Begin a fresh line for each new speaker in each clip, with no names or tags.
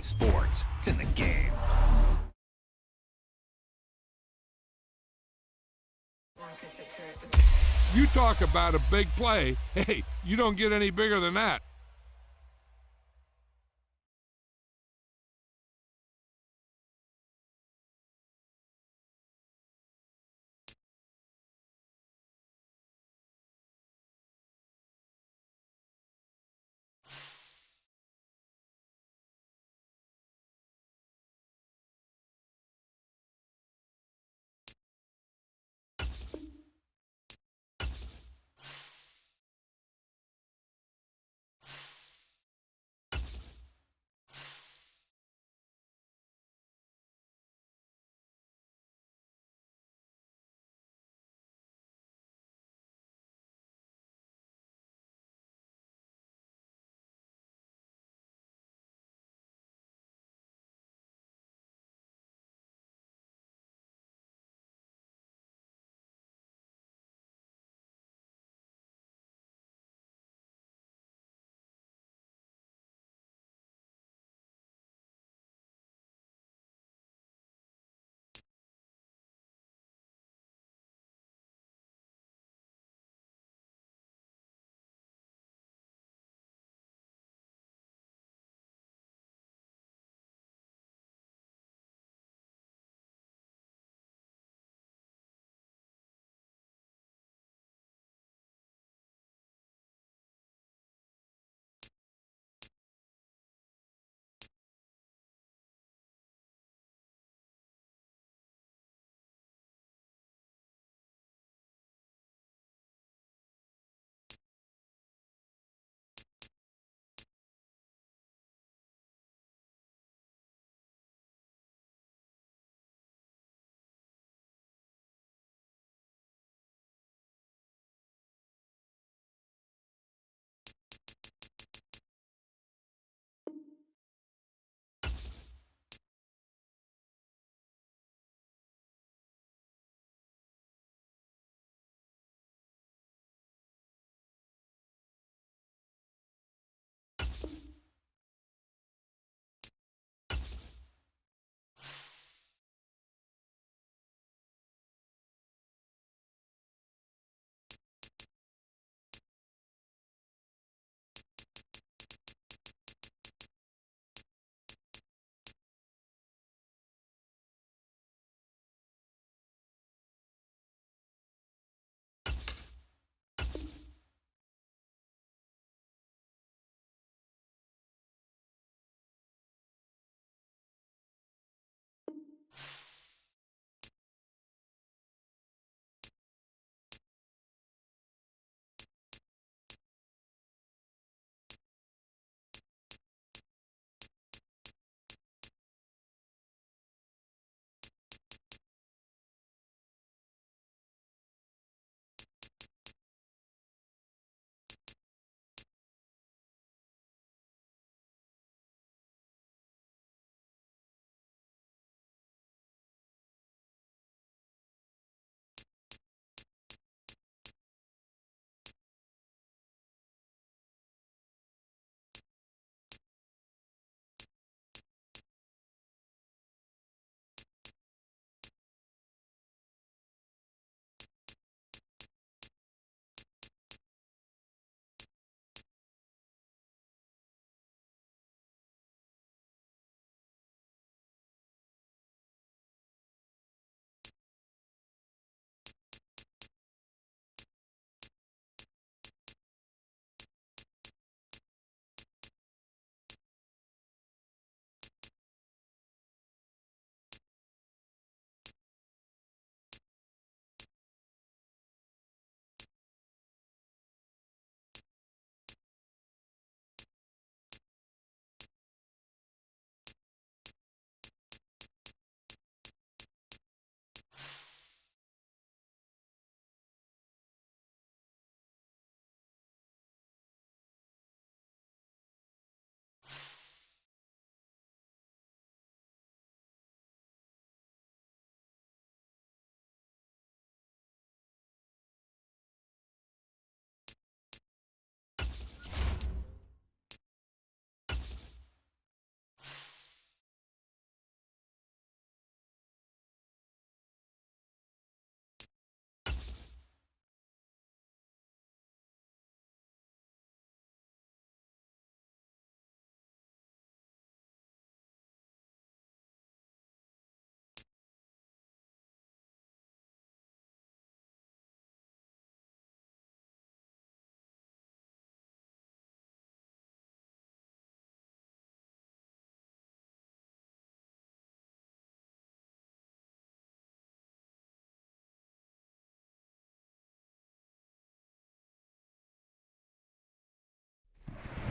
Sports. It's in the game.
You talk about a big play. Hey, you don't get any bigger than that.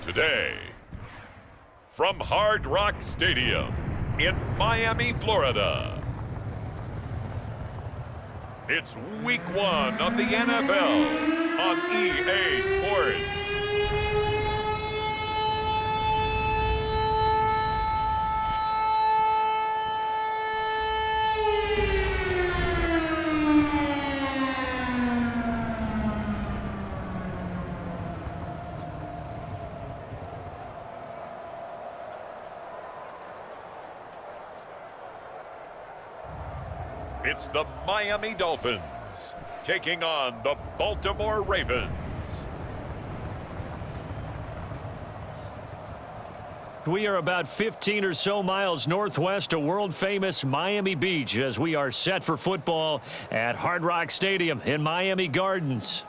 Today, from Hard Rock Stadium in Miami, Florida, it's Week 1 of the NFL on EA Sports. It's the Miami Dolphins taking on the Baltimore Ravens.
We are about 15 or so miles northwest of world-famous Miami Beach as we are set for football at Hard Rock Stadium in Miami Gardens.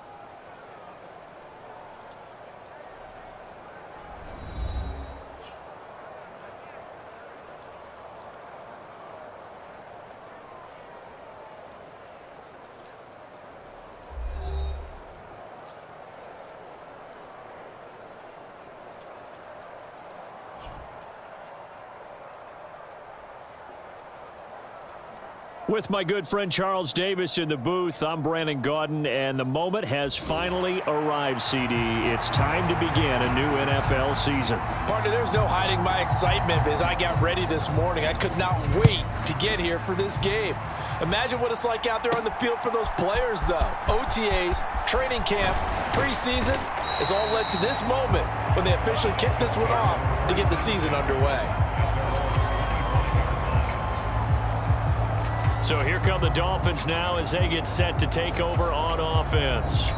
With my good friend Charles Davis in the booth, I'm Brandon Gaudin, and the moment has finally arrived, CD. It's time to begin a new NFL season.
Partner, there's no hiding my excitement as I got ready this morning. I could not wait to get here for this game. Imagine what it's like out there on the field for those players, though. OTAs, training camp, preseason has all led to this moment when they officially kick this one off to get the season underway.
So here come the Dolphins now as they get set to take over on offense.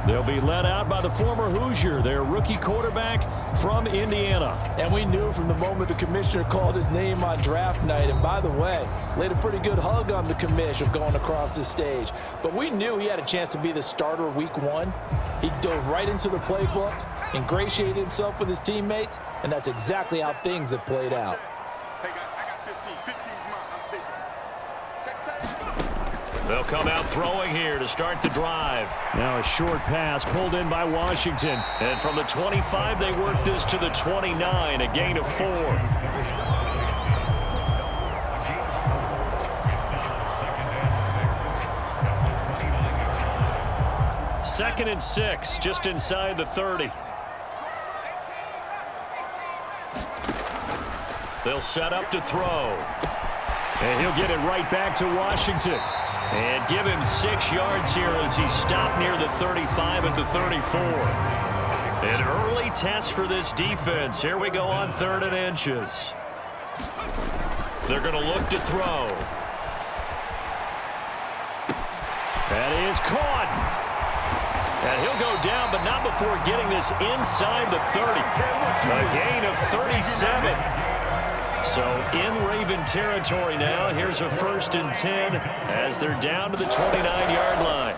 They'll be led out by the former Hoosier, their rookie quarterback from Indiana.
And we knew from the moment the commissioner called his name on draft night, and by the way, laid a pretty good hug on the commissioner going across the stage. But we knew he had a chance to be the starter week 1. He dove right into the playbook, ingratiated himself with his teammates, and that's exactly how things have played out.
They'll come out throwing here to start the drive. Now a short pass pulled in by Washington. And from the 25, they work this to the 29, a gain of 4. Second and 6, just inside the 30. They'll set up to throw. And he'll get it right back to Washington. And give him 6 yards here as he stopped near the 35 at the 34. An early test for this defense. Here we go on 3rd and inches. They're going to look to throw. That is caught. And he'll go down, but not before getting this inside the 30. A gain of 37. So in Raven territory now. Here's a 1st and 10 as they're down to the 29-yard line.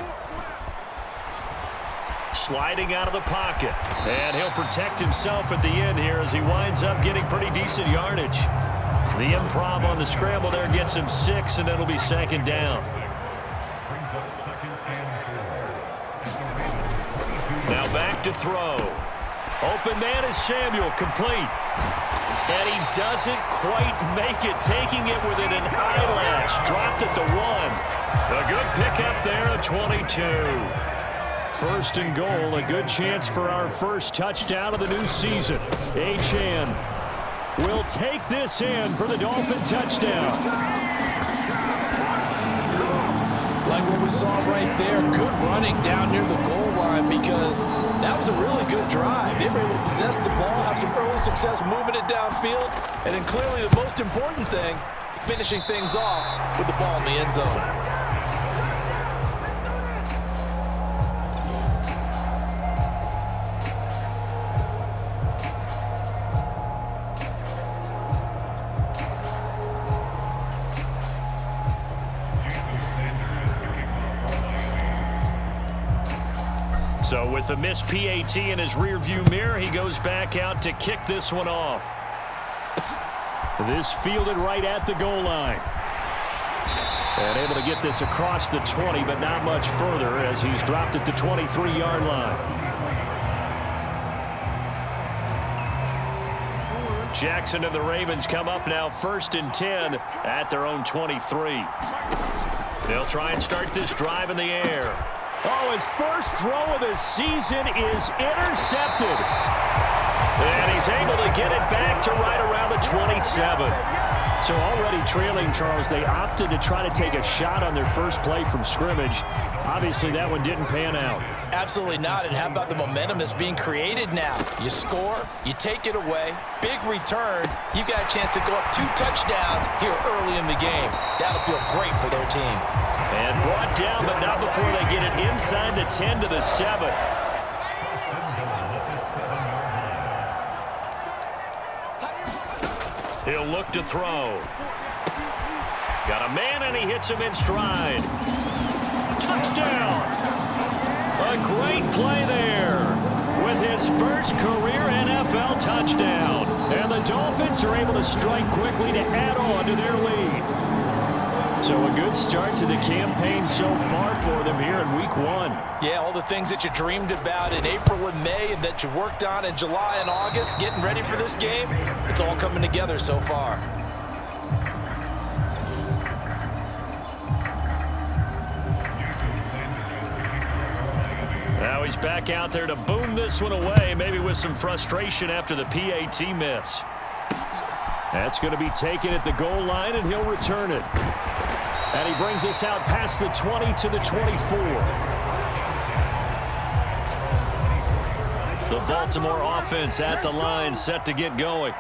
Sliding out of the pocket. And he'll protect himself at the end here as he winds up getting pretty decent yardage. The improv on the scramble there gets him 6, and it'll be 2nd down. Now back to throw. Open man is Samuel, complete. And he doesn't quite make it, taking it within an eyelash. Dropped at the 1. A good pickup there at 22. 1st and goal, a good chance for our first touchdown of the new season. Achane will take this in for the Dolphin touchdown.
Like what we saw right there, good running down near the goal line because that was a really good drive. They were able to possess the ball, have some early success moving it downfield, and then clearly the most important thing, finishing things off with the ball in the end zone.
So with the missed PAT in his rearview mirror, he goes back out to kick this one off. This fielded right at the goal line. And able to get this across the 20, but not much further as he's dropped it to 23-yard line. Jackson and the Ravens come up now 1st and 10 at their own 23. They'll try and start this drive in the air.
Oh, his first throw of the season is intercepted.
And he's able to get it back to right around the 27.
So already trailing, Charles, they opted to try to take a shot on their first play from scrimmage. Obviously, that one didn't pan out.
Absolutely not. And how about the momentum that's being created now? You score, you take it away, big return. You got a chance to go up 2 touchdowns here early in the game. That'll feel great for their team.
And brought down, but not before they get it inside the 10 to the 7. He'll look to throw. Got a man, and he hits him in stride. Touchdown! A great play there with his first career NFL touchdown. And the Dolphins are able to strike quickly to add on to their lead. So a good start to the campaign so far for them here in Week 1.
Yeah, all the things that you dreamed about in April and May and that you worked on in July and August, getting ready for this game, it's all coming together so far.
Now he's back out there to boom this one away, maybe with some frustration after the PAT miss. That's going to be taken at the goal line, and he'll return it. And he brings us out past the 20 to the 24. The Baltimore offense at the line, set to get going.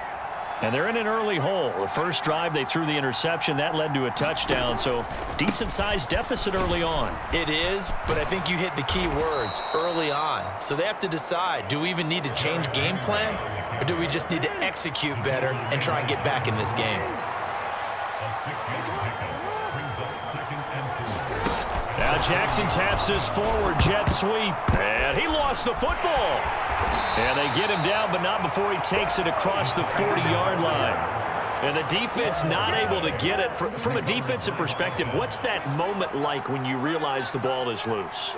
And they're in an early hole. The first drive, they threw the interception. That led to a touchdown, so decent-sized deficit early on.
It is, but I think you hit the key words, early on. So they have to decide, do we even need to change game plan, or do we just need to execute better and try and get back in this game?
Now Jackson taps this forward jet sweep, and he lost the football. And they get him down, but not before he takes it across the 40-yard line. And the defense not able to get it. From a defensive perspective, what's that moment like when you realize the ball is loose?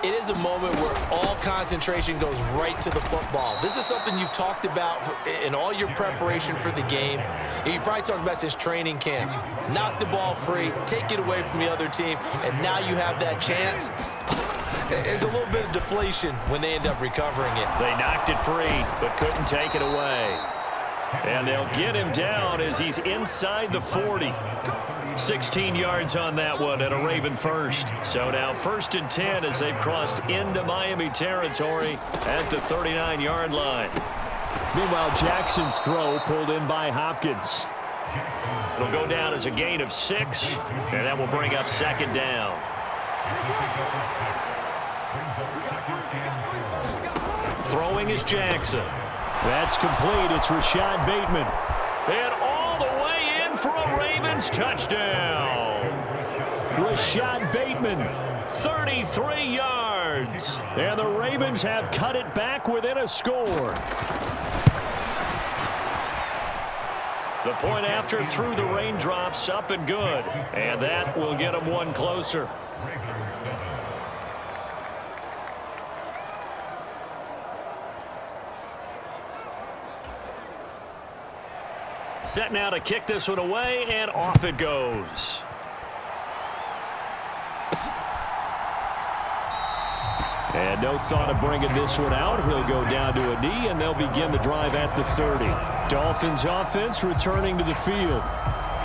It is a moment where all concentration goes right to the football. This is something you've talked about in all your preparation for the game. You probably talked about since training camp. Knock the ball free, take it away from the other team, and now you have that chance. There's a little bit of deflation when they end up recovering it.
They knocked it free, but couldn't take it away. And they'll get him down as he's inside the 40. 16 yards on that one and a Raven first. So now 1st and 10 as they've crossed into Miami territory at the 39-yard line.
Meanwhile, Jackson's throw pulled in by Hopkins.
It'll go down as a gain of 6, and that will bring up 2nd down. Throwing is Jackson.
That's complete. It's Rashad Bateman.
And all the way in for a Ravens touchdown.
Rashad Bateman,
33 yards.
and the Ravens have cut it back within a score.
The point after through the raindrops, up and good. And that will get them one closer. Set now to kick this one away, and off it goes.
And no thought of bringing this one out. He'll go down to a knee, and they'll begin the drive at the 30. Dolphins offense returning to the field.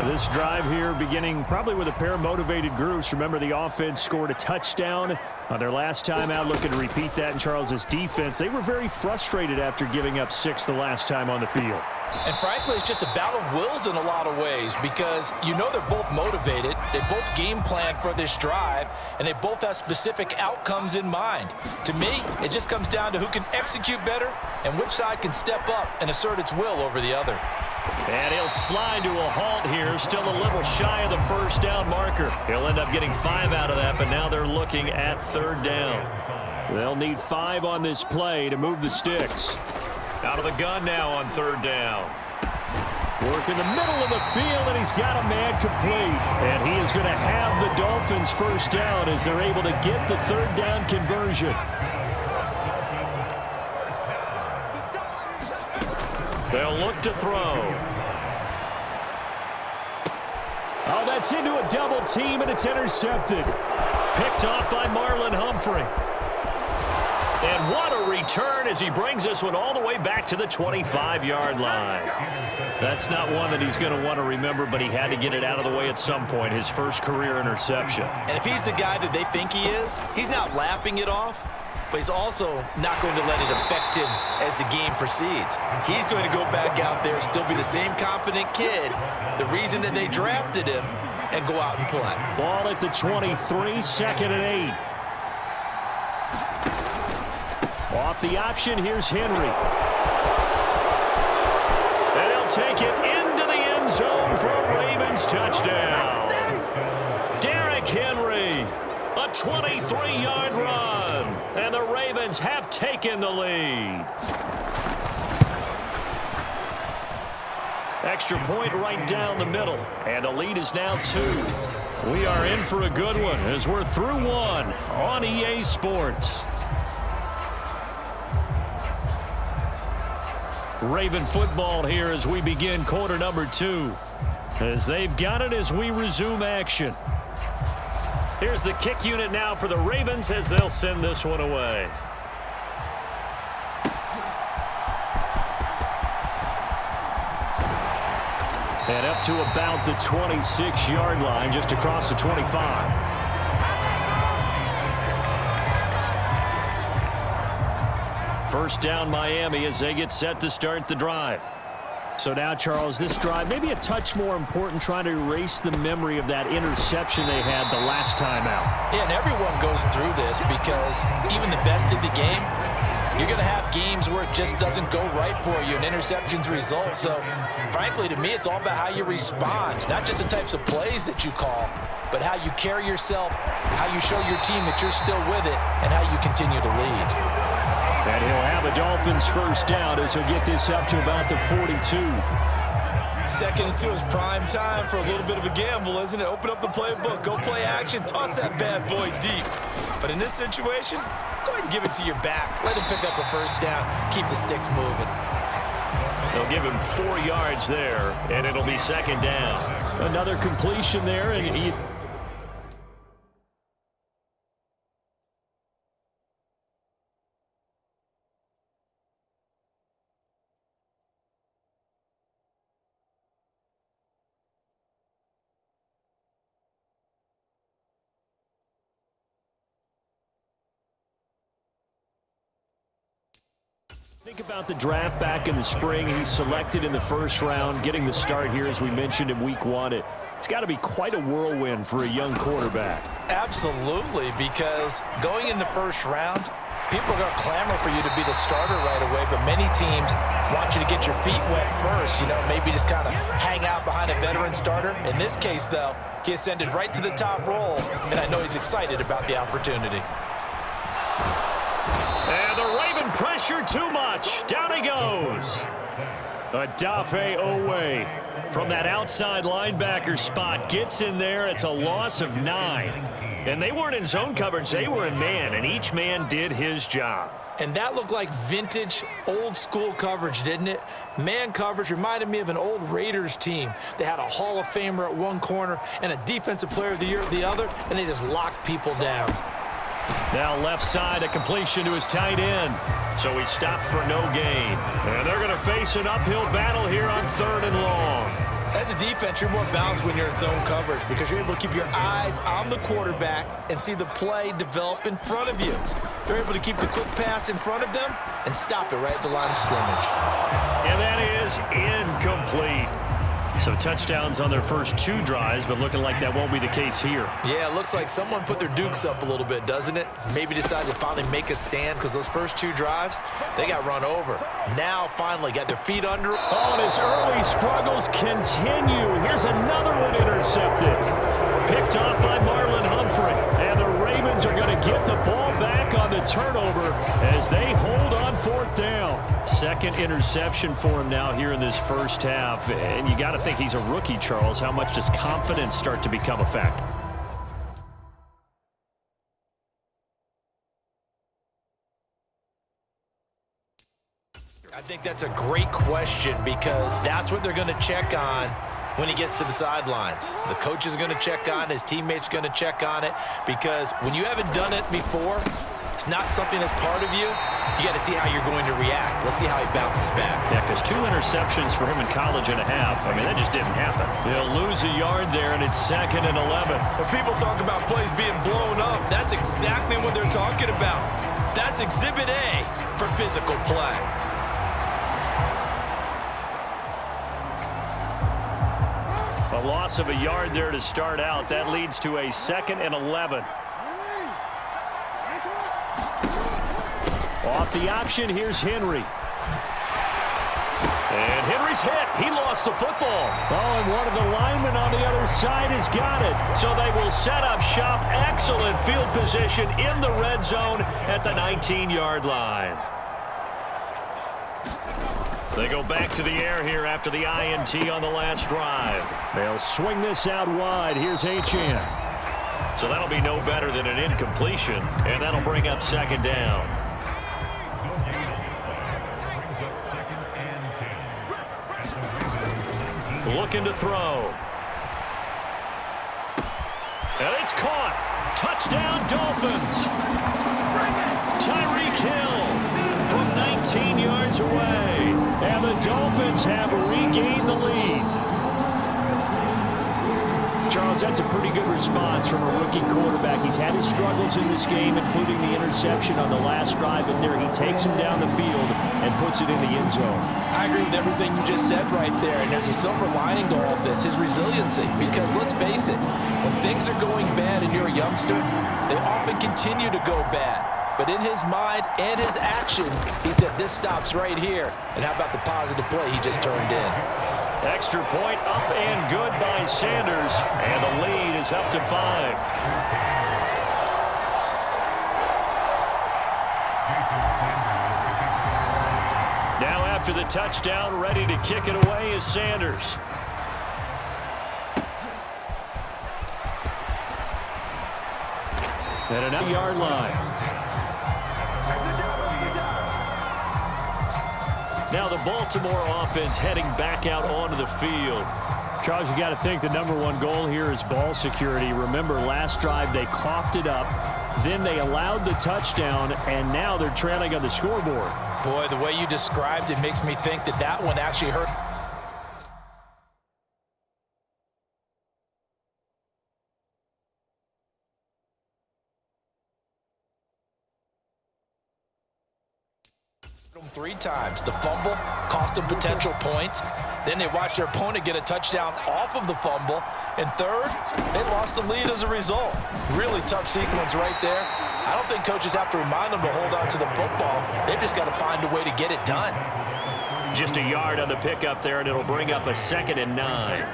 This drive here beginning probably with a pair of motivated groups. Remember, the offense scored a touchdown on their last time out, looking to repeat that in Charles's defense. They were very frustrated after giving up 6 the last time on the field.
And frankly, it's just a battle of wills in a lot of ways because you know they're both motivated. They both game plan for this drive, and they both have specific outcomes in mind. To me, it just comes down to who can execute better and which side can step up and assert its will over the other.
And he'll slide to a halt here, still a little shy of the first down marker. He'll end up getting 5 out of that, but now they're looking at 3rd down.
They'll need 5 on this play to move the sticks.
Out of the gun now on 3rd down.
Work in the middle of the field, and he's got a man complete. And he is going to have the Dolphins first down as they're able to get the 3rd down conversion.
They'll look to throw.
Oh, that's into a double team, and it's intercepted.
Picked off by Marlon Humphrey. And what a return as he brings this one all the way back to the 25-yard line. That's not one that he's going to want to remember, but he had to get it out of the way at some point, his first career interception.
And if he's the guy that they think he is, he's not laughing it off, but he's also not going to let it affect him as the game proceeds. He's going to go back out there, still be the same confident kid, the reason that they drafted him, and go out and play.
Ball at the 23, 2nd and 8. Off the option, here's Henry.
And he'll take it into the end zone for a Ravens touchdown. Derrick Henry, a 23-yard run. And the Ravens have taken the lead. Extra point right down the middle. And the lead is now 2. We are in for a good one as we're through one on EA Sports. Raven football here as we begin quarter number 2. As they've got it as we resume action. Here's the kick unit now for the Ravens as they'll send this one away. And up to about the 26-yard line, just across the 25. First down Miami as they get set to start the drive. So now, Charles, this drive maybe a touch more important, trying to erase the memory of that interception they had the last time out.
Yeah, and everyone goes through this because even the best in the game, you're going to have games where it just doesn't go right for you and interceptions result. So, frankly, to me, it's all about how you respond, not just the types of plays that you call, but how you carry yourself, how you show your team that you're still with it, and how you continue to lead.
And he'll have a Dolphins first down as he'll get this up to about the 42.
2nd and 2 is prime time for a little bit of a gamble, isn't it? Open up the playbook, go play action, toss that bad boy deep. But in this situation, go ahead and give it to your back. Let him pick up a first down, keep the sticks moving.
They'll give him 4 yards there, and it'll be 2nd down.
Another completion there, and he... Think about the draft back in the spring. He's selected in the first round, getting the start here, as we mentioned, in week 1. It's got to be quite a whirlwind for a young quarterback.
Absolutely, because going in the first round, people are going to clamor for you to be the starter right away, but many teams want you to get your feet wet first, maybe just kind of hang out behind a veteran starter. In this case, though, he ascended right to the top role, and I know he's excited about the opportunity.
And the Raven pressure too much. Down he goes. Adafe Owe from that outside linebacker spot gets in there. It's a loss of 9. And they weren't in zone coverage. They were in man, and each man did his job.
And that looked like vintage, old-school coverage, didn't it? Man coverage reminded me of an old Raiders team. They had a Hall of Famer at one corner and a Defensive Player of the Year at the other, and they just locked people down.
Now left side, a completion to his tight end. So he stopped for no gain. And they're going to face an uphill battle here on 3rd and long.
As a defense, you're more balanced when you're in zone coverage because you're able to keep your eyes on the quarterback and see the play develop in front of you. You're able to keep the quick pass in front of them and stop it right at the line of scrimmage.
And that is incomplete. So touchdowns on their first 2 drives, but looking like that won't be the case here.
Yeah, it looks like someone put their dukes up a little bit, doesn't it? Maybe decided to finally make a stand because those first 2 drives, they got run over. Now finally got their feet under.
Oh, and his early struggles continue. Here's another one intercepted.
Picked off by Marlon Humphrey. And the Ravens are going to get the ball back on the turnover as they hold on 4th down. 2nd interception for him now here in this first half. And you got to think he's a rookie, Charles. How much does confidence start to become a factor?
I think that's a great question because that's what they're going to check on when he gets to the sidelines. The coach is going to check on it. His teammates are going to check on it because when you haven't done it before, it's not something that's part of you. You got to see how you're going to react. Let's see how he bounces back.
Yeah, because 2 interceptions for him in college and a half. I mean, that just didn't happen. They'll lose a yard there, and it's 2nd and 11.
When people talk about plays being blown up, that's exactly what they're talking about. That's Exhibit A for physical play.
A loss of a yard there to start out. That leads to a 2nd and 11. Off the option, here's Henry. And Henry's hit. He lost the football. Oh, and one of the linemen on the other side has got it. So they will set up shop. Excellent field position in the red zone at the 19-yard line. They go back to the air here after the INT on the last drive. They'll swing this out wide. Here's Achane. So that'll be no better than an incompletion, and that'll bring up 2nd down. Looking to throw. And it's caught. Touchdown, Dolphins. Tyreek Hill from 19 yards away. And the Dolphins have regained the lead. Charles, that's a pretty good response from a rookie quarterback. He's had his struggles in this game, including the interception on the last drive, but there he takes him down the field and puts it in the end zone.
I agree with everything you just said right there, and there's a silver lining to all of this, his resiliency, because let's face it, when things are going bad and you're a youngster, they often continue to go bad. But in his mind and his actions, he said, this stops right here. And how about the positive play he just turned in?
Extra point up and good by Sanders, and the lead is up to 5. Now after the touchdown, ready to kick it away is Sanders. At an 8-yard line. Now the Baltimore offense heading back out onto the field. Charles, you got to think the #1 goal here is ball security. Remember, last drive they coughed it up, then they allowed the touchdown, and now they're trailing on the scoreboard.
Boy, the way you described it makes me think that that one actually hurt. Them 3 times. The fumble cost them potential points. Then they watched their opponent get a touchdown off of the fumble. And third, they lost the lead as a result. Really tough sequence right there. I don't think coaches have to remind them to hold on to the football. They've just got to find a way to get it done.
Just a yard on the pickup there, and it'll bring up a 2nd and 9.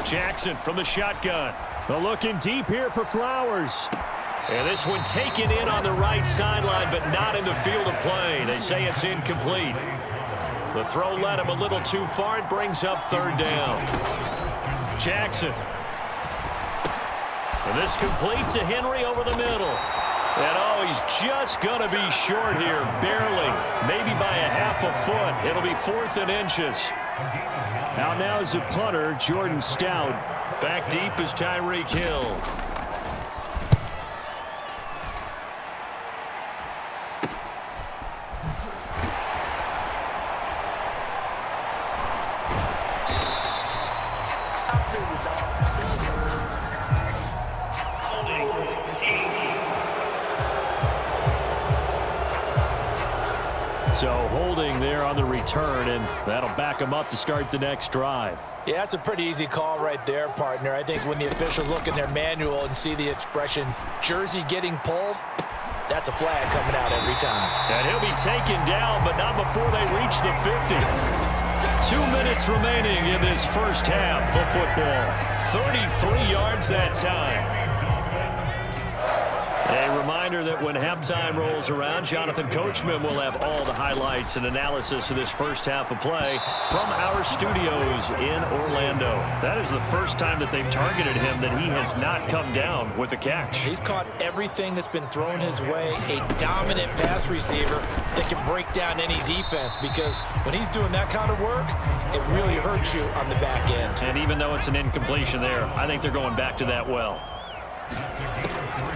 Jackson from the shotgun. They're looking deep here for Flowers. And this one taken in on the right sideline, but not in the field of play. They say it's incomplete. The throw led him a little too far. It brings up 3rd down. Jackson. And this complete to Henry over the middle. And oh, he's just going to be short here, barely. Maybe by a half a foot. It'll be 4th and inches. Out now is the punter, Jordan Stout. Back deep is Tyreek Hill. So holding there on the return, and that'll back him up to start the next drive.
Yeah, that's a pretty easy call right there, partner. I think when the officials look in their manual and see the expression jersey getting pulled, that's a flag coming out every time.
And he'll be taken down, but not before they reach the 50. 2 minutes remaining in this first half of football. 33 yards that time. A reminder
reminder that when halftime rolls around, Jonathan Coachman will have all the highlights and analysis of this first half of play from our studios in Orlando. That is the first time that they've targeted him that he has not come down with a catch.
He's caught everything that's been thrown his way. A dominant pass receiver that can break down any defense, because when he's doing that kind of work, it really hurts you on the back end.
And even though it's an incompletion there, I think they're going back to that well.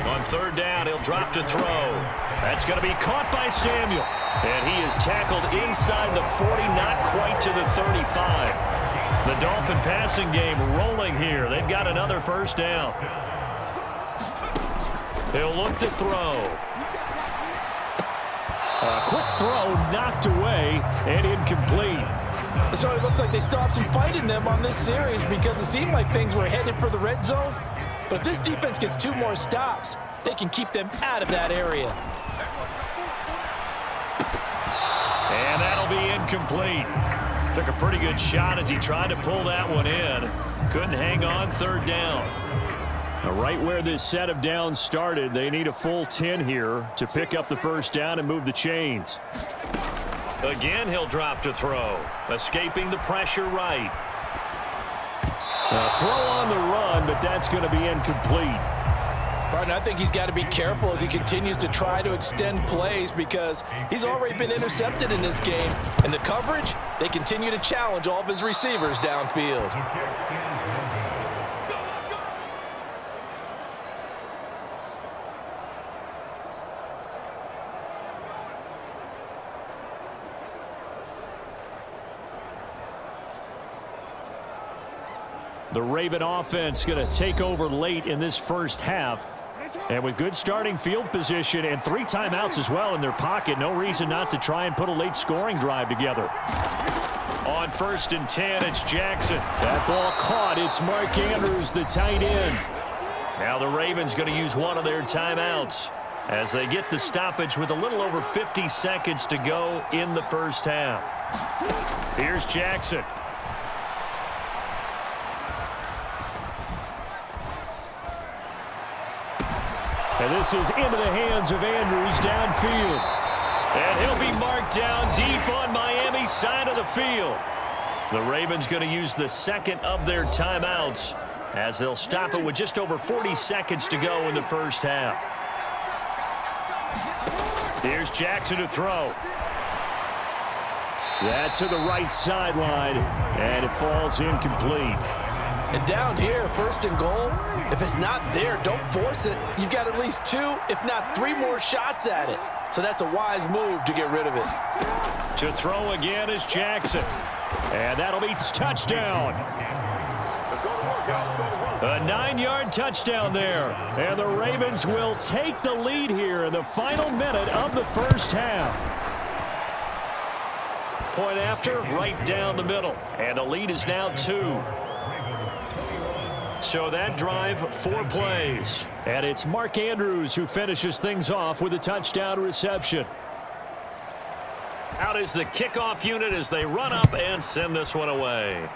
On third down, he'll drop to throw. That's going to be caught by Samuel. And he is tackled inside the 40, not quite to the 35. The Dolphin passing game rolling here. They've got another first down. He'll look to throw.
A quick throw knocked away and incomplete.
So it looks like they still have some fight in them on this series, because it seemed like things were headed for the red zone. But if this defense gets 2 more stops, they can keep them out of that area.
And that'll be incomplete. Took a pretty good shot as he tried to pull that one in. Couldn't hang on third down.
Right where this set of downs started, they need a full 10 here to pick up the first down and move the chains.
Again, he'll drop to throw. Escaping the pressure right.
A throw on the run, but that's going to be incomplete.
Partner, I think he's got to be careful as he continues to try to extend plays, because he's already been intercepted in this game. And the coverage, they continue to challenge all of his receivers downfield.
The Raven offense going to take over late in this first half. And with good starting field position and 3 timeouts as well in their pocket, no reason not to try and put a late scoring drive together.
On 1st and 10, it's Jackson.
That ball caught. It's Mark Andrews, the tight end.
Now the Ravens going to use one of their timeouts as they get the stoppage with a little over 50 seconds to go in the first half. Here's Jackson.
And this is into the hands of Andrews downfield.
And he'll be marked down deep on Miami's side of the field. The Ravens going to use the second of their timeouts as they'll stop it with just over 40 seconds to go in the first half. Here's Jackson to throw.
That to the right sideline, and it falls incomplete.
And down here, 1st and goal, if it's not there, don't force it. You've got at least 2, if not 3 more shots at it. So that's a wise move to get rid of it.
To throw again is Jackson.
And that'll be touchdown.
A 9-yard touchdown there.
And the Ravens will take the lead here in the final minute of the first half.
Point after, right down the middle. And the lead is now 2. So that drive, 4 plays.
And it's Mark Andrews who finishes things off with a touchdown reception.
Out is the kickoff unit as they run up and send this one away.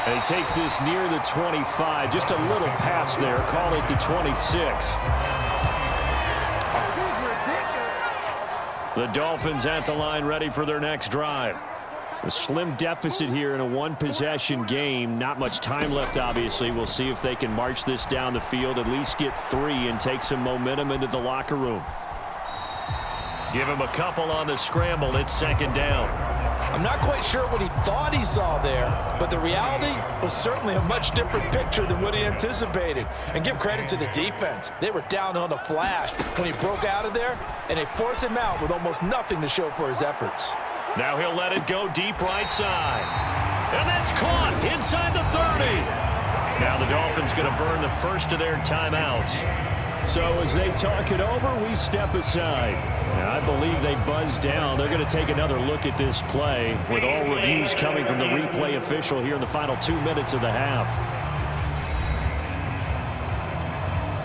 And he takes this near the 25. Just a little pass there. Call it the 26.
The Dolphins at the line ready for their next drive.
A slim deficit here in a 1-possession game. Not much time left, obviously. We'll see if they can march this down the field, at least get 3 and take some momentum into the locker room.
Give him a couple on the scramble. It's 2nd down.
I'm not quite sure what he thought he saw there, but the reality was certainly a much different picture than what he anticipated. And give credit to the defense. They were down on the flash when he broke out of there, and they forced him out with almost nothing to show for his efforts.
Now he'll let it go deep right side. And that's caught inside the 30. Now the Dolphins going to burn the first of their timeouts.
So as they talk it over, we step aside. And I believe they buzz down. They're going to take another look at this play with all reviews coming from the replay official here in the final 2 minutes of the half.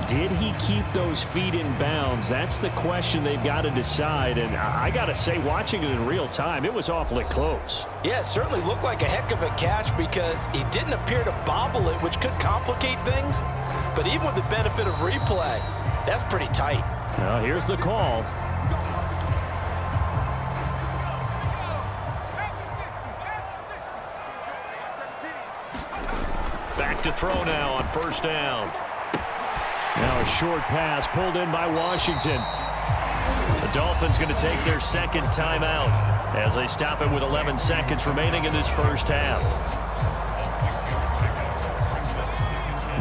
Did he keep those feet in bounds? That's the question they've got to decide. And I got to say, watching it in real time, it was awfully close.
Yeah, it certainly looked like a heck of a catch because he didn't appear to bobble it, which could complicate things. But even with the benefit of replay, that's pretty tight.
Now, here's the call. Back to throw now on first down. Now a short pass pulled in by Washington. The Dolphins going to take their second timeout as they stop it with 11 seconds remaining in this first half.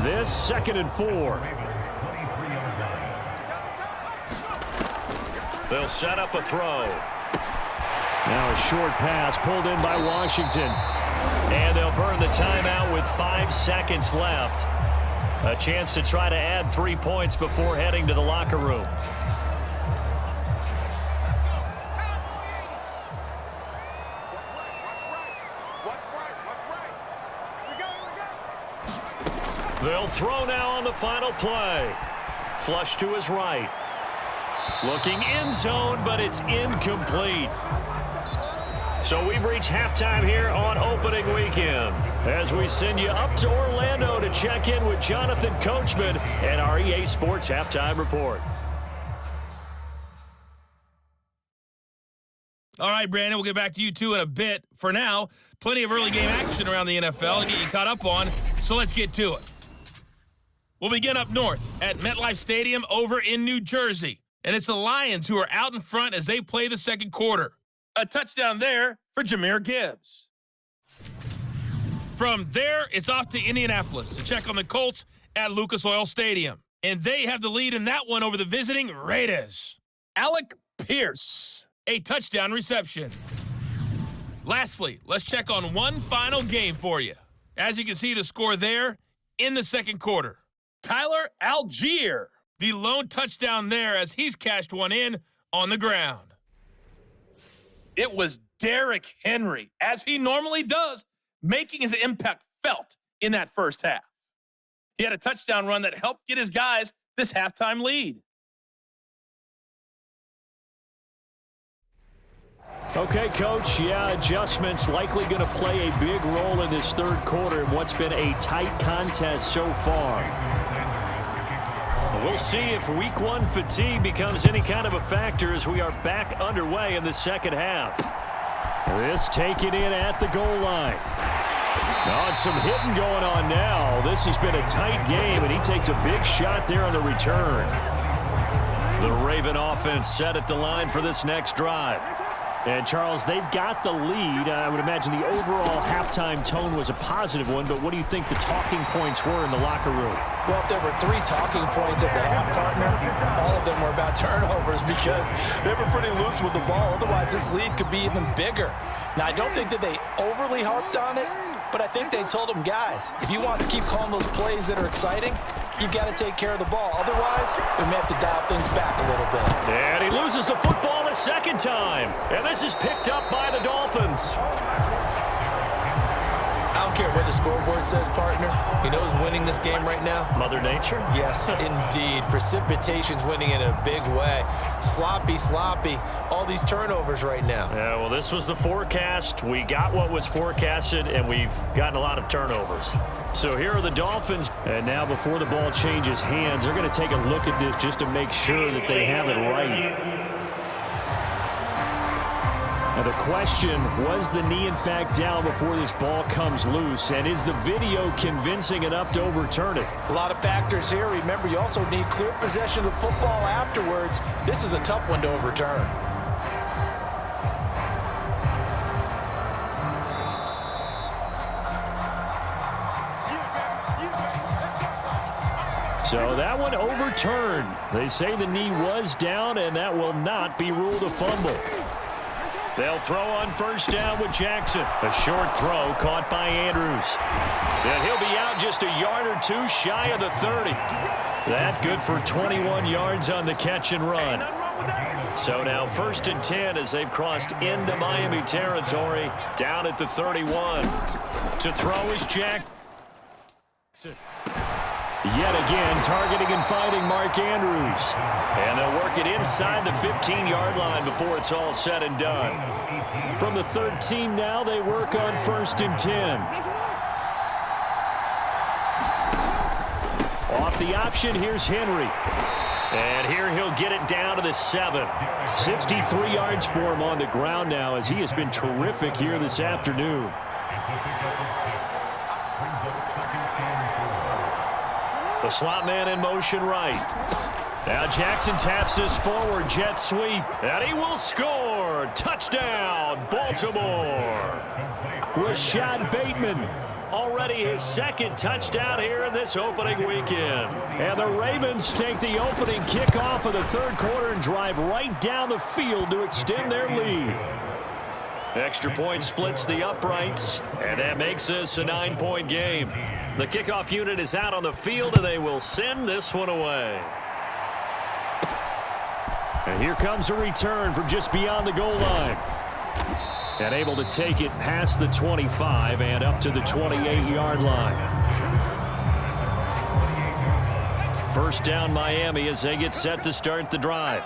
This 2nd and 4. They'll set up a throw. Now a short pass pulled in by Washington. And they'll burn the timeout with 5 seconds left. A chance to try to add 3 points before heading to the locker room. They'll throw now on the final play. Flush to his right. Looking end zone, but it's incomplete. So we've reached halftime here on opening weekend as we send you up to Orlando to check in with Jonathan Coachman and our EA Sports Halftime Report.
All right, Brandon, we'll get back to you two in a bit. For now, plenty of early game action around the NFL to get you caught up on, so let's get to it. We'll begin up north at MetLife Stadium over in New Jersey. And it's the Lions who are out in front as they play the second quarter. A touchdown there for Jahmyr Gibbs. From there, it's off to Indianapolis to check on the Colts at Lucas Oil Stadium. And they have the lead in that one over the visiting Raiders. Alec Pierce, a touchdown reception. Lastly, let's check on one final game for you. As you can see the score there in the second quarter. Tyler Algier, the lone touchdown there as he's cashed one in on the ground. It was Derrick Henry, as he normally does, making his impact felt in that first half. He had a touchdown run that helped get his guys this halftime lead.
Okay, Coach, adjustments likely going to play a big role in this third quarter in what's been a tight contest so far. We'll see if week one fatigue becomes any kind of a factor as we are back underway in the second half. This taken in at the goal line. And some hitting going on now. This has been a tight game, and he takes a big shot there on the return. The Raven offense set at the line for this next drive. And, Charles, they've got the lead. I would imagine the overall halftime tone was a positive one, but what do you think the talking points were in the locker room?
Well, if there were 3 talking points at the half, partner, all of them were about turnovers because they were pretty loose with the ball. Otherwise, this lead could be even bigger. Now, I don't think that they overly harped on it, but I think they told them, guys, if you want to keep calling those plays that are exciting, you've got to take care of the ball. Otherwise, we may have to dial things back a little bit.
And he loses the football a second time. And this is picked up by the Dolphins.
I don't care what the scoreboard says, partner. You know who's winning this game right now?
Mother Nature?
Yes, indeed. Precipitation's winning in a big way. Sloppy. All these turnovers right now.
Yeah, well, this was the forecast. We got what was forecasted, and we've gotten a lot of turnovers. So here are the Dolphins. And now before the ball changes hands, they're going to take a look at this just to make sure that they have it right. Now the question, was the knee in fact down before this ball comes loose? And is the video convincing enough to overturn it?
A lot of factors here. Remember, you also need clear possession of the football afterwards. This is a tough one to overturn.
So that one overturned. They say the knee was down, and that will not be ruled a fumble. They'll throw on first down with Jackson. A short throw caught by Andrews. And he'll be out just a yard or two shy of the 30. That good for 21 yards on the catch and run. So now 1st and 10 as they've crossed into Miami territory, down at the 31. To throw is Jackson. Yet again, targeting and finding Mark Andrews.
And they'll work it inside the 15-yard line before it's all said and done.
From the 13 now, they work on 1st and 10. Off the option, here's Henry.
And here he'll get it down to the 7.
63 yards for him on the ground now as he has been terrific here this afternoon.
The slot man in motion right. Now Jackson taps this forward jet sweep, and he will score. Touchdown, Baltimore.
Rashad Bateman.
Already his 2nd touchdown here in this opening weekend.
And the Ravens take the opening kickoff of the 3rd quarter and drive right down the field to extend their lead.
Extra point splits the uprights, and that makes this a 9-point game. The kickoff unit is out on the field, and they will send this one away.
And here comes a return from just beyond the goal line. And able to take it past the 25 and up to the 28-yard line. 1st down Miami as they get set to start the drive.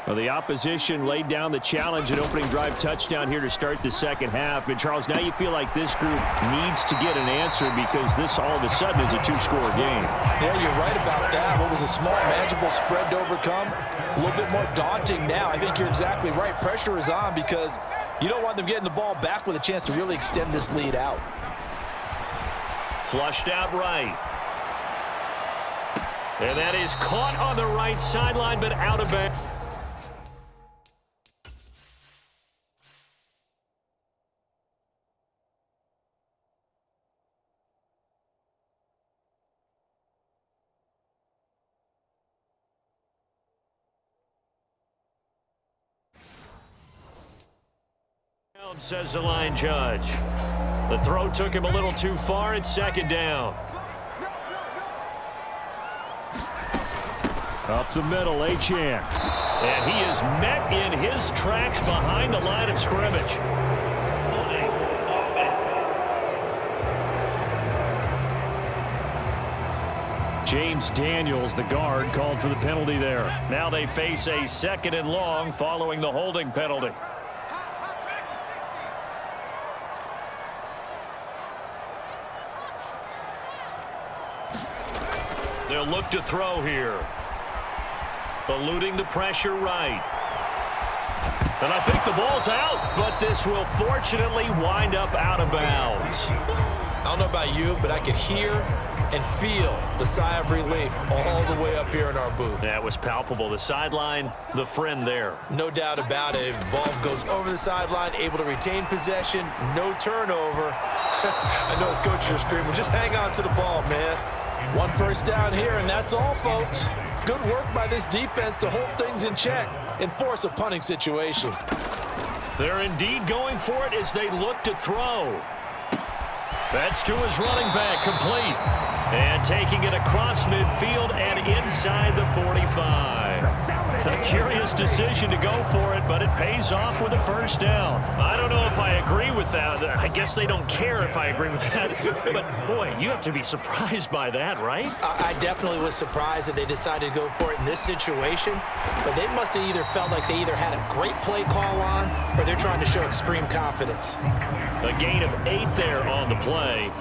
Well, the opposition laid down the challenge and opening drive touchdown here to start the 2nd half. And, Charles, now you feel like this group needs to get an answer because this all of a sudden is a 2-score game.
Yeah, you're right about that. What was a small, manageable spread to overcome? A little bit more daunting now. I think you're exactly right. Pressure is on because you don't want them getting the ball back with a chance to really extend this lead out.
Flushed out right. And that is caught on the right sideline, but out of bounds. Says the line judge. The throw took him a little too far. It's 2nd down.
Up the middle, Achane.
And he is met in his tracks behind the line of scrimmage.
James Daniels, the guard, called for the penalty there.
Now they face a 2nd and long following the holding penalty. They'll look to throw here. Eluding the pressure right. And I think the ball's out, but this will fortunately wind up out of bounds.
I don't know about you, but I could hear and feel the sigh of relief all the way up here in our booth.
That was palpable. The sideline, the friend there.
No doubt about it. Ball goes over the sideline, able to retain possession, no turnover. I know his coaches are screaming, just hang on to the ball, man. 1 first down here, and that's all, folks. Good work by this defense to hold things in check and force a punting situation.
They're indeed going for it as they look to throw. That's to his running back, complete. And taking it across midfield and inside the 45. A curious decision to go for it, but it pays off with a 1st down. I don't know if I agree with that. I guess they don't care if I agree with that. But, boy, you have to be surprised by that, right?
I definitely was surprised that they decided to go for it in this situation. But they must have either felt like they either had a great play call on or they're trying to show extreme confidence.
A gain of 8 there on the play.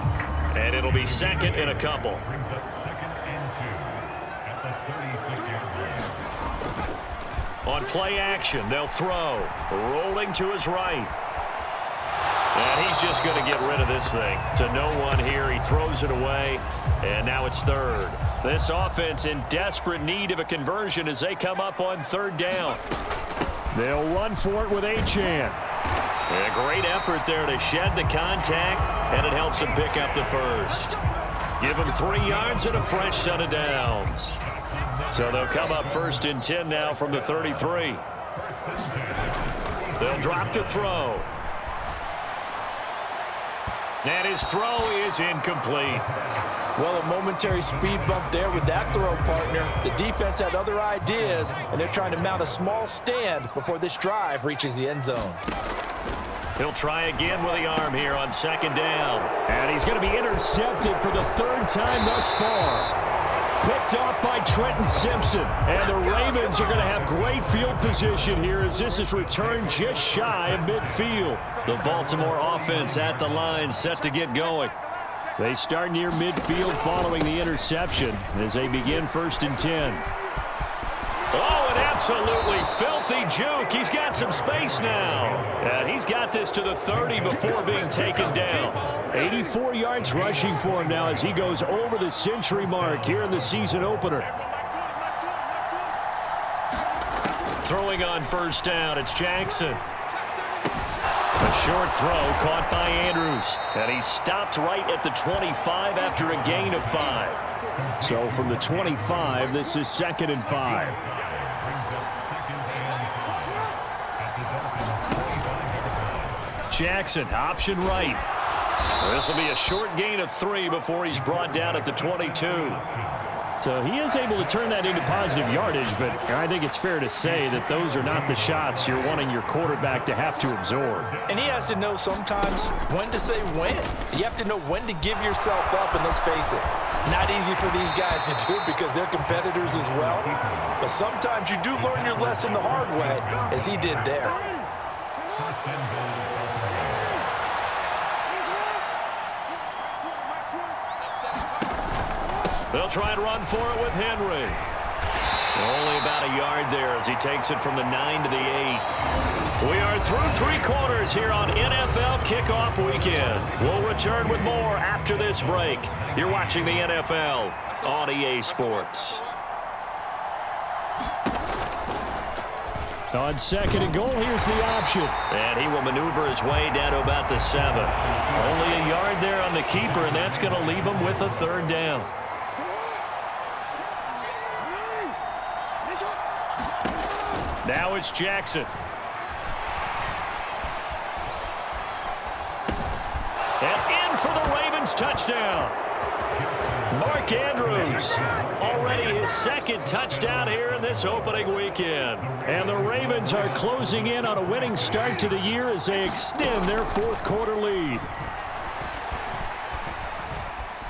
And it'll be 2nd and a couple. On play action, they'll throw. Rolling to his right. And he's just going to get rid of this thing. To no one here. He throws it away. And now it's 3rd. This offense in desperate need of a conversion as they come up on 3rd down.
They'll run for it with Achane.
A great effort there to shed the contact, and it helps him pick up the 1st. Give him 3 yards and a fresh set of downs. So they'll come up 1st and 10 now from the 33. They'll drop to throw. And his throw is incomplete.
Well, a momentary speed bump there with that throw, partner. The defense had other ideas, and they're trying to mount a small stand before this drive reaches the end zone.
He'll try again with the arm here on 2nd down.
And he's going to be intercepted for the 3rd time thus far. Picked off by Trenton Simpson. And the Ravens are going to have great field position here as this is returned just shy of midfield.
The Baltimore offense at the line, set to get going.
They start near midfield following the interception as they begin 1st and 10.
Oh, an absolutely filthy juke. He's got some space now. And he's got this to the 30 before being taken down.
84 yards rushing for him now as he goes over the century mark here in the season opener.
Throwing on 1st down, it's Jackson. A short throw caught by Andrews. And he stopped right at the 25 after a gain of 5.
So from the 25, this is 2nd and 5.
Jackson, option right. This will be a short gain of 3 before he's brought down at the 22.
So he is able to turn that into positive yardage, but I think it's fair to say that those are not the shots you're wanting your quarterback to have to absorb.
And he has to know sometimes when to say when. You have to know when to give yourself up, and let's face it, not easy for these guys to do because they're competitors as well. But sometimes you do learn your lesson the hard way, as he did there.
They'll try and run for it with Henry. Only about a yard there as he takes it from the 9 to the 8. We are through 3 quarters here on NFL Kickoff Weekend. We'll return with more after this break. You're watching the NFL on EA Sports.
On 2nd and goal, here's the option.
And he will maneuver his way down to about the 7. Only a yard there on the keeper, and that's going to leave him with a 3rd down. Now it's Jackson. And in for the Ravens touchdown. Mark Andrews, already his 2nd touchdown here in this opening weekend.
And the Ravens are closing in on a winning start to the year as they extend their 4th quarter lead.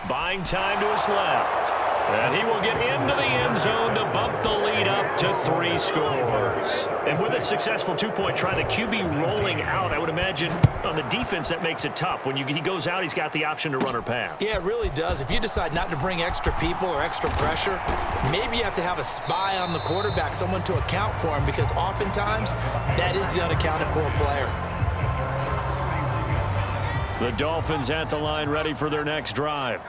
Buying time to his left. And he will get into the end zone to bump the lead up to 3 scores.
And with a successful 2-point try, the QB rolling out, I would imagine on the defense that makes it tough. When he goes out, he's got the option to run or pass.
Yeah, it really does. If you decide not to bring extra people or extra pressure, maybe you have to have a spy on the quarterback, someone to account for him, because oftentimes that is the unaccounted for player.
The Dolphins at the line ready for their next drive.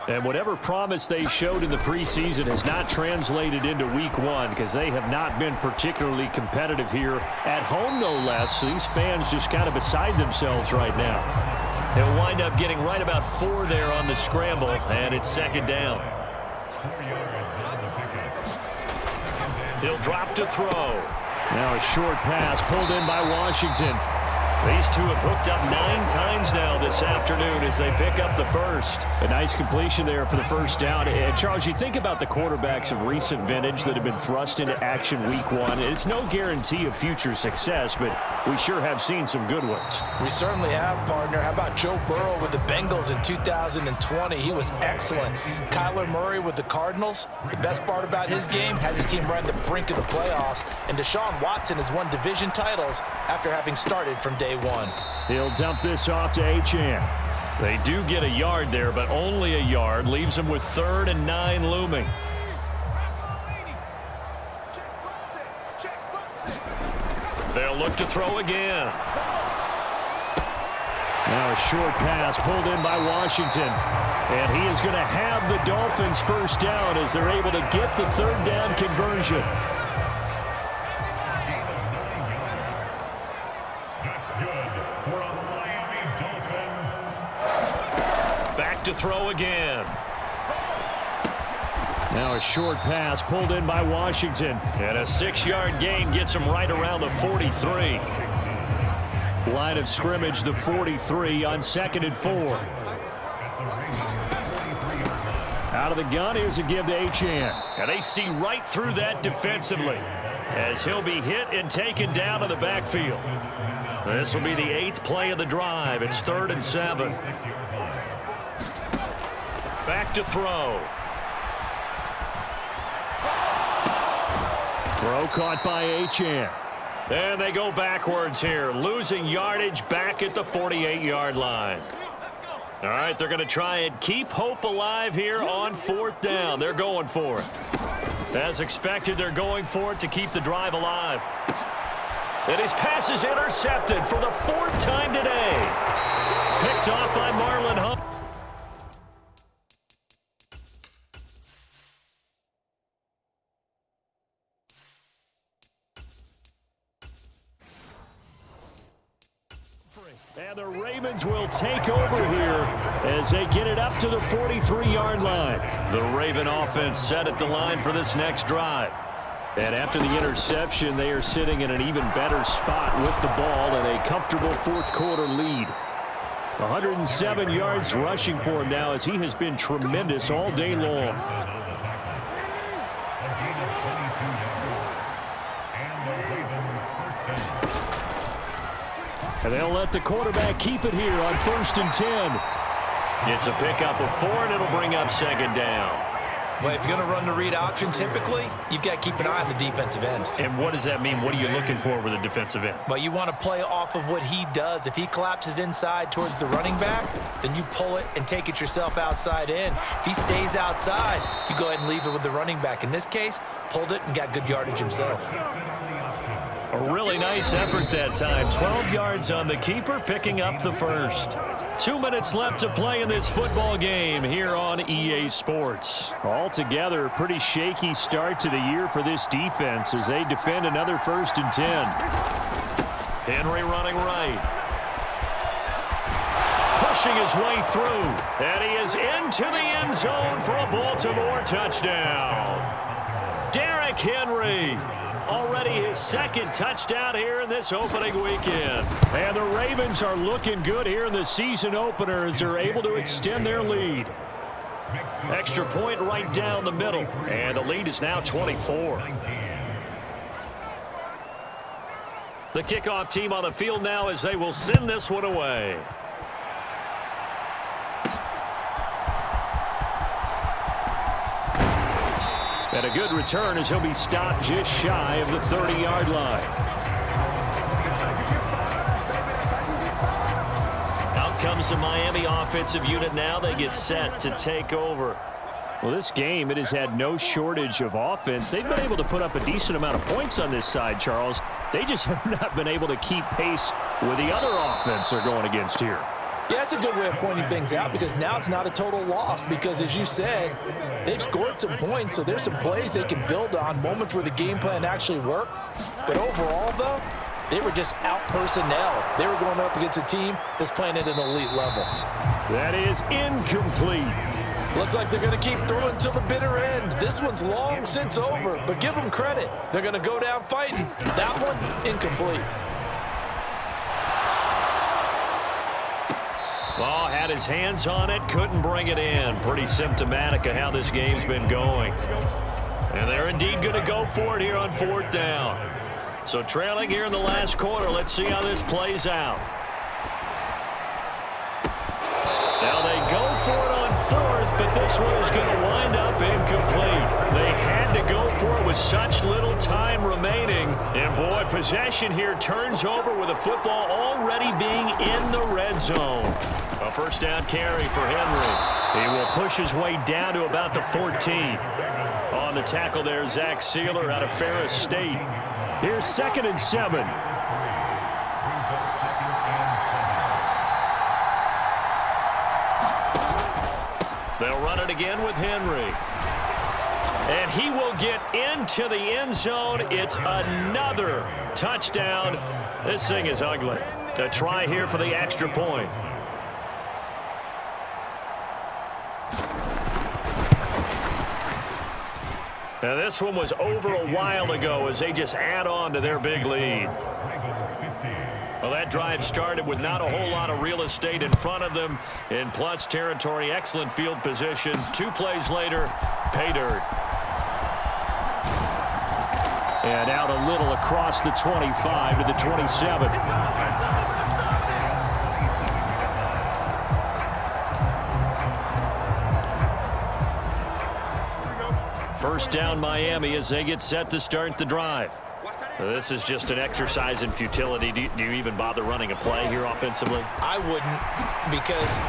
And whatever promise they showed in the preseason has not translated into week 1 because they have not been particularly competitive here at home, no less. So these fans just kind of beside themselves right now.
He'll wind up getting right about 4 there on the scramble, and it's 2nd down. He'll drop to throw.
Now a short pass pulled in by Washington.
These two have hooked up 9 times now this afternoon as they pick up the 1st.
A nice completion there for the 1st down. And Charles, you think about the quarterbacks of recent vintage that have been thrust into action week 1. It's no guarantee of future success, but we sure have seen some good ones.
We certainly have, partner. How about Joe Burrow with the Bengals in 2020? He was excellent. Kyler Murray with the Cardinals. The best part about his game has his team right on the brink of the playoffs. And Deshaun Watson has won division titles after having started from day 1.
He'll dump this off to Achane.
They do get a yard there, but only a yard. Leaves them with 3rd and 9 looming. They'll look to throw again.
Now a short pass pulled in by Washington. And he is going to have the Dolphins 1st down as they're able to get the 3rd down conversion.
To throw again.
Now a short pass pulled in by Washington.
And a 6-yard gain gets him right around the 43.
Line of scrimmage, the 43 on 2nd and 4. Out of the gun, here's a give to Achane.
And they see right through that defensively as he'll be hit and taken down to the backfield. This will be the 8th play of the drive. It's 3rd and 7. Back to throw.
Throw caught by Achane.
And they go backwards here, losing yardage back at the 48-yard line. All right, they're going to try and keep hope alive here on 4th down. They're going for it. As expected, they're going for it to keep the drive alive. And his pass is intercepted for the 4th time today. Picked off by Marlon Humphrey.
And the Ravens will take over here as they get it up to the 43-yard line.
The Raven offense set at the line for this next drive.
And after the interception, they are sitting in an even better spot with the ball and a comfortable 4th quarter lead. 107 yards rushing for him now as he has been tremendous all day long. And they'll let the quarterback keep it here on 1st and 10.
It's a pickup of 4, and it'll bring up 2nd down.
Well, if you're going to run the read option, typically, you've got to keep an eye on the defensive end.
And what does that mean? What are you looking for with a defensive end?
Well, you want to play off of what he does. If he collapses inside towards the running back, then you pull it and take it yourself outside in. If he stays outside, you go ahead and leave it with the running back. In this case, pulled it and got good yardage himself.
A really nice effort that time. 12 yards on the keeper, picking up the 1st. 2 minutes left to play in this football game here on EA Sports.
Altogether, a pretty shaky start to the year for this defense as they defend another 1st and 10.
Henry running right. Pushing his way through. And he is into the end zone for a Baltimore touchdown. Derrick Henry. Already his 2nd touchdown here in this opening weekend.
And the Ravens are looking good here in the season opener as they're able to extend their lead.
Extra point right down the middle. And the lead is now 24. The kickoff team on the field now as they will send this one away.
And a good return as he'll be stopped just shy of the 30-yard line.
Out comes the Miami offensive unit now. They get set to take over.
Well, this game, it has had no shortage of offense. They've been able to put up a decent amount of points on this side, Charles. They just have not been able to keep pace with the other offense they're going against here.
Yeah, that's a good way of pointing things out because now it's not a total loss because, as you said, they've scored some points, so there's some plays they can build on, moments where the game plan actually worked. But overall, though, they were just out-personnel. They were going up against a team that's playing at an elite level.
That is incomplete.
Looks like they're going to keep throwing till the bitter end. This one's long since over, but give them credit. They're going to go down fighting. That one, incomplete.
Ball had his hands on it, couldn't bring it in. Pretty symptomatic of how this game's been going. And they're indeed going to go for it here on 4th down. So trailing here in the last quarter, let's see how this plays out. Now they go for it on 4th, but this one is going to wind up incomplete. They had to go for it with such little time remaining. And boy, possession here turns over with the football already being in the red zone. A 1st down carry for Henry. He will push his way down to about the 14. On the tackle there, Zach Sealer out of Ferris State.
Here's 2nd and 7.
They'll run it again with Henry. And he will get into the end zone. It's another touchdown. This thing is ugly. To try here for the extra point. Now this one was over a while ago as they just add on to their big lead. Well, that drive started with not a whole lot of real estate in front of them in plus territory. Excellent field position. 2 plays later, pay dirt.
And out a little across the 25 to the 27. First down Miami as they get set to start the drive. This is just an exercise in futility. Do you even bother running a play here offensively?
I wouldn't, because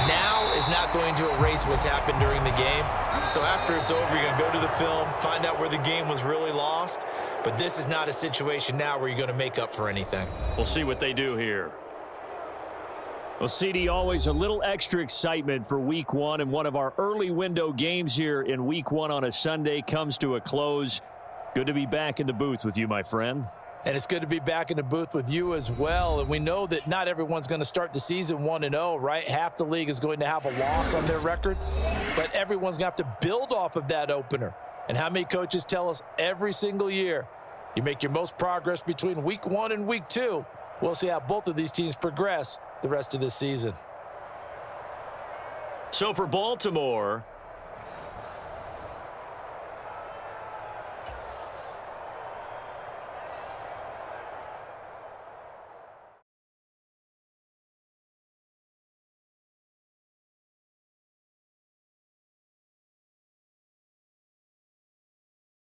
now is not going to erase what's happened during the game. So after it's over, you're going to go to the film, find out where the game was really lost. But this is not a situation now where you're going to make up for anything.
We'll see what they do here. Well, CD, always a little extra excitement for Week 1, and one of our early window games here in Week 1 on a Sunday comes to a close. Good to be back in the booth with you, my friend.
And it's good to be back in the booth with you as well. And we know that not everyone's going to start the season 1-0, right? Half the league is going to have a loss on their record. But everyone's going to have to build off of that opener. And how many coaches tell us every single year, you make your most progress between Week 1 and Week 2. We'll see how both of these teams progress the rest of this season.
So for Baltimore,